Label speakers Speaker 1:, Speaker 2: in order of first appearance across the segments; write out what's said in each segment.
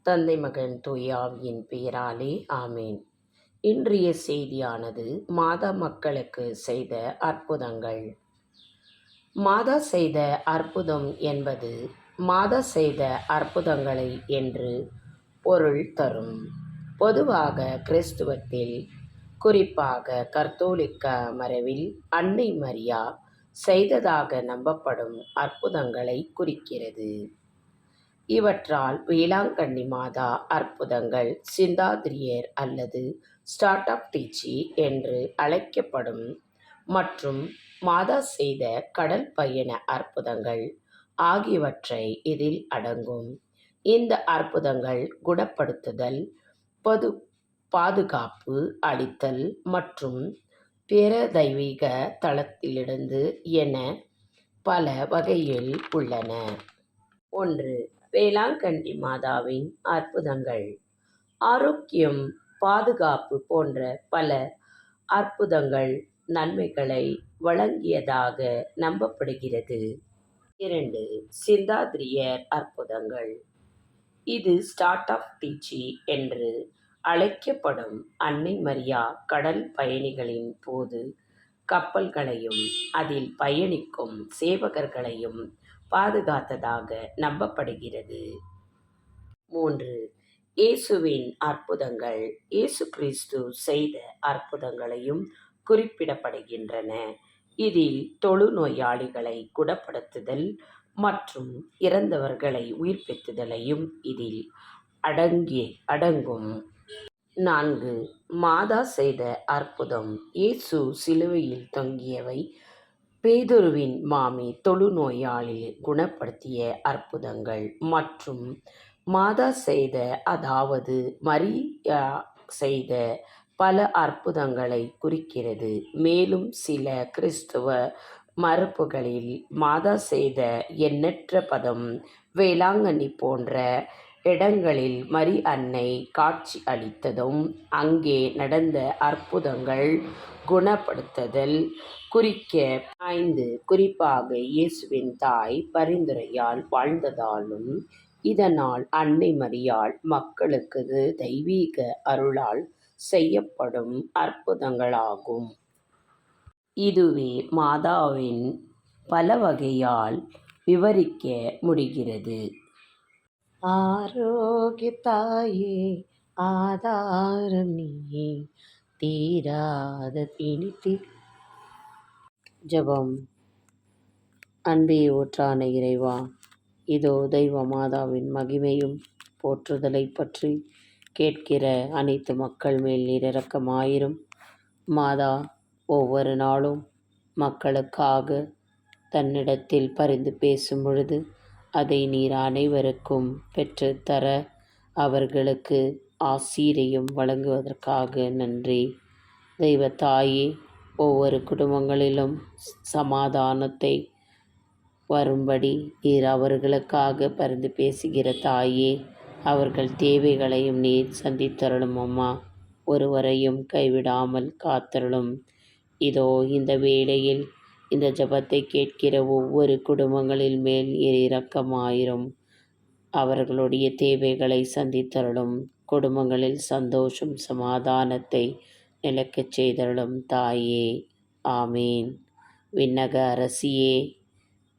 Speaker 1: தந்தை மகன் தூய ஆவியின் பெயராலே ஆமேன். இன்றைய செய்தியானது மாதா மக்களுக்கு செய்த அற்புதங்கள். மாதா செய்த அற்புதம் என்பது மாதா செய்த அற்புதங்களை என்று பொருள் தரும். பொதுவாக கிறிஸ்துவத்தில், குறிப்பாக கத்தோலிக்க மரபில் அன்னை மரியா செய்ததாக நம்பப்படும் அற்புதங்களை குறிக்கிறது. இவற்றால் வேளாங்கண்ணி மாதா அற்புதங்கள், சிந்தாதிரியர் அல்லது ஸ்டார்ட் ஆஃப் டீச்சி என்று அழைக்கப்படும் மற்றும் மாதா செய்த கடல் பயண அற்புதங்கள் ஆகியவற்றை இதில் அடங்கும். இந்த அற்புதங்கள் குணப்படுத்துதல், பொது பாதுகாப்பு அளித்தல் மற்றும் பிற தெய்வீக தளத்திலிருந்து என பல வகையில் உள்ளன. 1. வேளாங்கண்ணி மாதாவின் அற்புதங்கள். ஆரோக்கியம், பாதுகாப்பு போன்ற பல அற்புதங்கள் நன்மைகளை வழங்கியதாக நம்பப்படுகிறது. 2. சிந்தாதிரியர் அற்புதங்கள். இது ஸ்டார்ட் ஆஃப் டீச்சி என்று அழைக்கப்படும் அன்னை மரியா கடல் பயணிகளின் போது கப்பல்களையும் அதில் பயணிக்கும் சேவகர்களையும் பாதுகாத்ததாக நம்பப்படுகிறது. 3. இயேசுவின் அற்புதங்கள். இயேசு கிறிஸ்து செய்த அற்புதங்களையும் குறிப்பிடப்படுகின்றன. இதில் தொழுநோயாளிகளை குணப்படுத்துதல் மற்றும் இறந்தவர்களை உயிர்ப்பித்தலையும் இதில் அடங்கும். 4. மாதா செய்த அற்புதம். இயேசு சிலுவையில் தொங்கியவை பேதுருவின் மாமி தொழுநோயாளி குணப்படுத்திய அற்புதங்கள் மற்றும் மாதா செய்த, அதாவது மரியா செய்த பல அற்புதங்களை குறிக்கிறது. மேலும் சில கிறிஸ்தவ மரபுகளில் மாதா செய்த எண்ணற்ற பதம் வேளாங்கண்ணி போன்ற இடங்களில் மரி அன்னை காட்சி அளித்ததும் அங்கே நடந்த அற்புதங்கள் குணப்படுத்துதல் குறிக்க. 5. குறிப்பாக இயேசுவின் தாய் பரிந்துரையால் வாழ்ந்ததாலும் இதனால் அன்னை மரியாள் மக்களுக்கு தெய்வீக அருளால் செய்யப்படும் அற்புதங்களாகும். இதுவே மாதாவின் பல வகையால் விவரிக்க முடிகிறது. ஆரோக்கிய தாயே, ஆதாரம் நீயே, தீராத பிணித்தி. ஜெபம். அன்பே ஊற்றான இறைவா, இதோ தெய்வ மாதாவின் மகிமையும் போற்றுதலை பற்றி கேட்கிற அனைத்து மக்கள் மேல் நீர் இரக்கமாயிரும். மாதா ஒவ்வொரு நாளும் மக்களுக்காக தன்னிடத்தில் பரிந்து பேசும் பொழுது அதை நீர் அனைவருக்கும் பெற்று தர அவர்களுக்கு ஆசீரையும் வழங்குவதற்காக நன்றி. தெய்வ தாயே, ஒவ்வொரு குடும்பங்களிலும் சமாதானத்தை வரும்படி நீர் அவர்களுக்காக பரிந்து பேசுகிற தாயே, அவர்கள் தேவைகளையும் நீர் சந்தித்தருளும் அம்மா. ஒருவரையும் கைவிடாமல் காத்தருளும். இதோ இந்த வேளையில் இந்த ஜெபத்தை கேட்கிற ஒவ்வொரு குடும்பங்களில் மேல் நீர் இரக்கமாயிரும். அவர்களுடைய தேவைகளை சந்தித்தருளும். குடும்பங்களில் சந்தோஷம், சமாதானத்தை நிலைக்கச் செய்தருளும் தாயே. ஆமீன். விண்ணக அரசியே,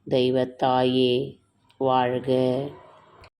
Speaker 1: தெய்வத்தாயே வாழ்க.